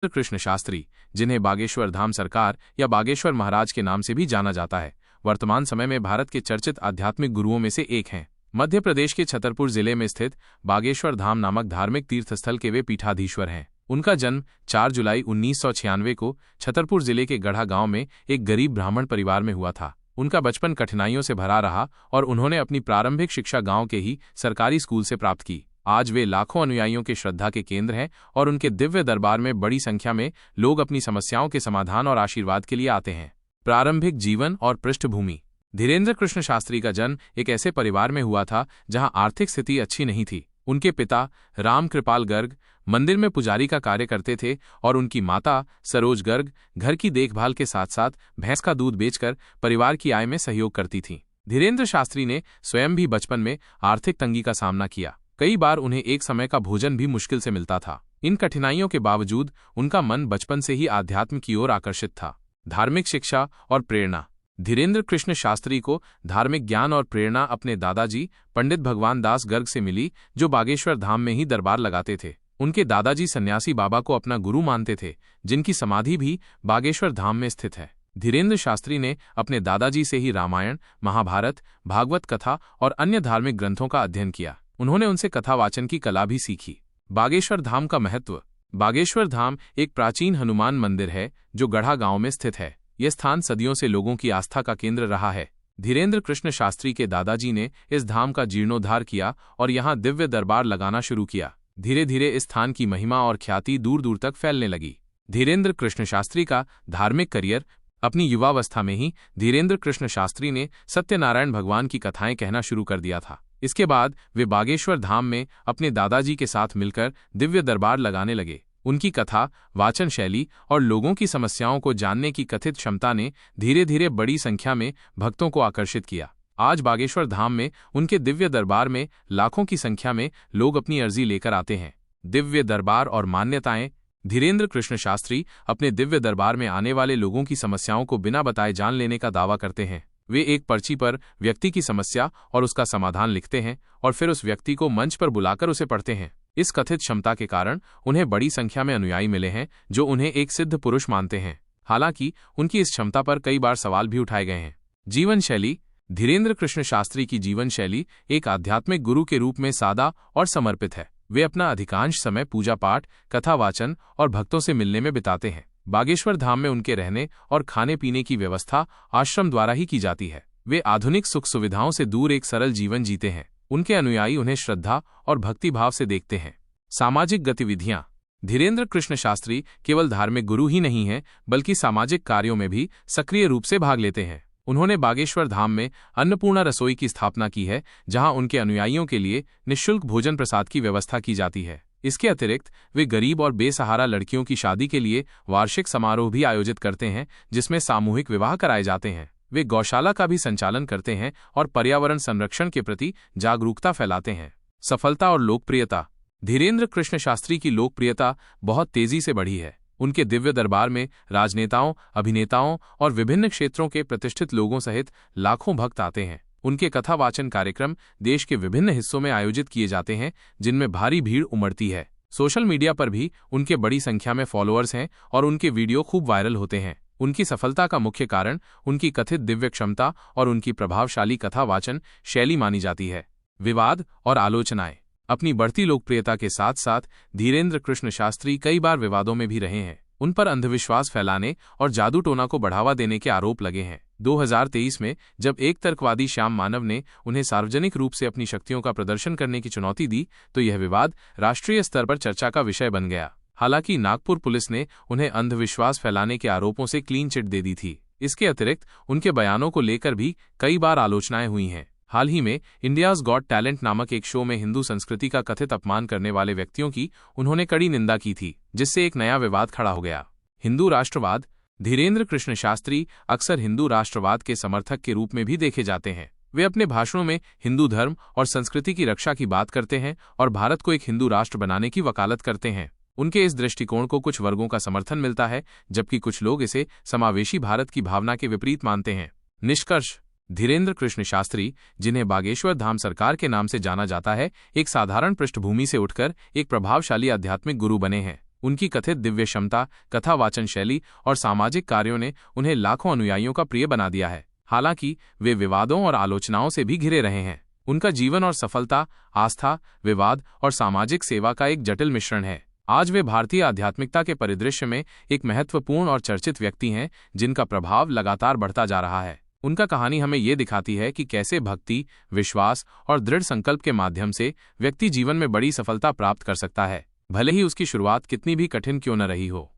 कृष्ण शास्त्री, जिन्हें बागेश्वर धाम सरकार या बागेश्वर महाराज के नाम से भी जाना जाता है, वर्तमान समय में भारत के चर्चित आध्यात्मिक गुरुओं में से एक हैं। मध्य प्रदेश के छतरपुर जिले में स्थित बागेश्वर धाम नामक धार्मिक तीर्थस्थल के वे पीठाधीश्वर हैं। उनका जन्म 4 जुलाई 1996 को छतरपुर जिले के गढ़ा गांव में एक गरीब ब्राह्मण परिवार में हुआ था। उनका बचपन कठिनाइयों से भरा रहा और उन्होंने अपनी प्रारंभिक शिक्षा गांव के ही सरकारी स्कूल से प्राप्त की। आज वे लाखों अनुयायियों के श्रद्धा के केंद्र हैं और उनके दिव्य दरबार में बड़ी संख्या में लोग अपनी समस्याओं के समाधान और आशीर्वाद के लिए आते हैं। प्रारंभिक जीवन और पृष्ठभूमि। धीरेन्द्र कृष्ण शास्त्री का जन्म एक ऐसे परिवार में हुआ था जहां आर्थिक स्थिति अच्छी नहीं थी। उनके पिता राम कृपाल गर्ग मंदिर में पुजारी का कार्य करते थे और उनकी माता सरोज गर्ग घर की देखभाल के साथ साथ भैंस का दूध बेचकर परिवार की आय में सहयोग करती थीं। धीरेन्द्र शास्त्री ने स्वयं भी बचपन में आर्थिक तंगी का सामना किया। कई बार उन्हें एक समय का भोजन भी मुश्किल से मिलता था। इन कठिनाइयों के बावजूद उनका मन बचपन से ही आध्यात्म की ओर आकर्षित था। धार्मिक शिक्षा और प्रेरणा। धीरेन्द्र कृष्ण शास्त्री को धार्मिक ज्ञान और प्रेरणा अपने दादाजी पंडित भगवान दास गर्ग से मिली, जो बागेश्वर धाम में ही दरबार लगाते थे। उनके दादाजी सन्यासी बाबा को अपना गुरु मानते थे, जिनकी समाधि भी बागेश्वर धाम में स्थित है। धीरेन्द्र शास्त्री ने अपने दादाजी से ही रामायण, महाभारत, भागवत कथा और अन्य धार्मिक ग्रंथों का अध्ययन किया। उन्होंने उनसे कथा वाचन की कला भी सीखी। बागेश्वर धाम का महत्व। बागेश्वर धाम एक प्राचीन हनुमान मंदिर है जो गढ़ा गांव में स्थित है। यह स्थान सदियों से लोगों की आस्था का केंद्र रहा है। धीरेन्द्र कृष्ण शास्त्री के दादाजी ने इस धाम का जीर्णोद्धार किया और यहां दिव्य दरबार लगाना शुरू किया। धीरे धीरे इस स्थान की महिमा और ख्याति दूर दूर तक फैलने लगी। धीरेन्द्र कृष्ण शास्त्री का धार्मिक करियर। अपनी युवावस्था में ही धीरेन्द्र कृष्ण शास्त्री ने सत्यनारायण भगवान की कथाएं कहना शुरू कर दिया था। इसके बाद वे बागेश्वर धाम में अपने दादाजी के साथ मिलकर दिव्य दरबार लगाने लगे। उनकी कथा, वाचन शैली और लोगों की समस्याओं को जानने की कथित क्षमता ने धीरे धीरे बड़ी संख्या में भक्तों को आकर्षित किया। आज बागेश्वर धाम में उनके दिव्य दरबार में लाखों की संख्या में लोग अपनी अर्जी लेकर आते हैं। दिव्य दरबार और मान्यताएं। धीरेन्द्र कृष्ण शास्त्री अपने दिव्य दरबार में आने वाले लोगों की समस्याओं को बिना बताए जान लेने का दावा करते हैं। वे एक पर्ची पर व्यक्ति की समस्या और उसका समाधान लिखते हैं और फिर उस व्यक्ति को मंच पर बुलाकर उसे पढ़ते हैं। इस कथित क्षमता के कारण उन्हें बड़ी संख्या में अनुयायी मिले हैं जो उन्हें एक सिद्ध पुरुष मानते हैं। हालांकि उनकी इस क्षमता पर कई बार सवाल भी उठाए गए हैं। जीवन शैली। धीरेन्द्र कृष्ण शास्त्री की जीवन शैली एक आध्यात्मिक गुरु के रूप में सादा और समर्पित है। वे अपना अधिकांश समय पूजा पाठ, कथा वाचन और भक्तों से मिलने में बिताते हैं। बागेश्वर धाम में उनके रहने और खाने पीने की व्यवस्था आश्रम द्वारा ही की जाती है। वे आधुनिक सुख सुविधाओं से दूर एक सरल जीवन जीते हैं। उनके अनुयायी उन्हें श्रद्धा और भक्ति भाव से देखते हैं। सामाजिक गतिविधियां। धीरेन्द्र कृष्ण शास्त्री केवल धार्मिक गुरु ही नहीं हैं, बल्कि सामाजिक कार्यों में भी सक्रिय रूप से भाग लेते हैं। उन्होंने बागेश्वर धाम में अन्नपूर्णा रसोई की स्थापना की है, जहां उनके अनुयायियों के लिए निःशुल्क भोजन प्रसाद की व्यवस्था की जाती है। इसके अतिरिक्त वे गरीब और बेसहारा लड़कियों की शादी के लिए वार्षिक समारोह भी आयोजित करते हैं, जिसमें सामूहिक विवाह कराए जाते हैं। वे गौशाला का भी संचालन करते हैं और पर्यावरण संरक्षण के प्रति जागरूकता फैलाते हैं। सफलता और लोकप्रियता। धीरेन्द्र कृष्ण शास्त्री की लोकप्रियता बहुत तेजी से बढ़ी है। उनके दिव्य दरबार में राजनेताओं, अभिनेताओं और विभिन्न क्षेत्रों के प्रतिष्ठित लोगों सहित लाखों भक्त आते हैं। उनके कथा वाचन कार्यक्रम देश के विभिन्न हिस्सों में आयोजित किए जाते हैं, जिनमें भारी भीड़ उमड़ती है। सोशल मीडिया पर भी उनके बड़ी संख्या में फॉलोअर्स हैं और उनके वीडियो खूब वायरल होते हैं। उनकी सफलता का मुख्य कारण उनकी कथित दिव्य क्षमता और उनकी प्रभावशाली कथा वाचन शैली मानी जाती है। विवाद और आलोचनाएं। अपनी बढ़ती लोकप्रियता के साथ साथ धीरेन्द्र कृष्ण शास्त्री कई बार विवादों में भी रहे हैं। उन पर अंधविश्वास फैलाने और जादू टोना को बढ़ावा देने के आरोप लगे हैं। 2023 में जब एक तर्कवादी श्याम मानव ने उन्हें सार्वजनिक रूप से अपनी शक्तियों का प्रदर्शन करने की चुनौती दी, तो यह विवाद राष्ट्रीय स्तर पर चर्चा का विषय बन गया। हालांकि नागपुर पुलिस ने उन्हें अंधविश्वास फैलाने के आरोपों से क्लीन चिट दे दी थी। इसके अतिरिक्त उनके बयानों को लेकर भी कई बार आलोचनाएं हुई हैं। हाल ही में इंडियाज गॉट टैलेंट नामक एक शो में हिंदू संस्कृति का कथित अपमान करने वाले व्यक्तियों की उन्होंने कड़ी निंदा की थी, जिससे एक नया विवाद खड़ा हो गया। हिंदू राष्ट्रवाद। धीरेन्द्र कृष्ण शास्त्री अक्सर हिंदू राष्ट्रवाद के समर्थक के रूप में भी देखे जाते हैं। वे अपने भाषणों में हिंदू धर्म और संस्कृति की रक्षा की बात करते हैं और भारत को एक हिंदू राष्ट्र बनाने की वकालत करते हैं। उनके इस दृष्टिकोण को कुछ वर्गों का समर्थन मिलता है, जबकि कुछ लोग इसे समावेशी भारत की भावना के विपरीत मानते हैं। निष्कर्ष। धीरेन्द्र कृष्ण शास्त्री, जिन्हें बागेश्वर धाम सरकार के नाम से जाना जाता है, एक साधारण पृष्ठभूमि से उठकर एक प्रभावशाली आध्यात्मिक गुरु बने हैं। उनकी कथित दिव्य क्षमता, कथा वाचन शैली और सामाजिक कार्यों ने उन्हें लाखों अनुयायियों का प्रिय बना दिया है। हालांकि वे विवादों और आलोचनाओं से भी घिरे रहे हैं। उनका जीवन और सफलता आस्था, विवाद और सामाजिक सेवा का एक जटिल मिश्रण है। आज वे भारतीय आध्यात्मिकता के परिदृश्य में एक महत्वपूर्ण और चर्चित व्यक्ति हैं, जिनका प्रभाव लगातार बढ़ता जा रहा है। उनका कहानी हमें ये दिखाती है कि कैसे भक्ति, विश्वास और दृढ़ संकल्प के माध्यम से व्यक्ति जीवन में बड़ी सफलता प्राप्त कर सकता है, भले ही उसकी शुरुआत कितनी भी कठिन क्यों न रही हो।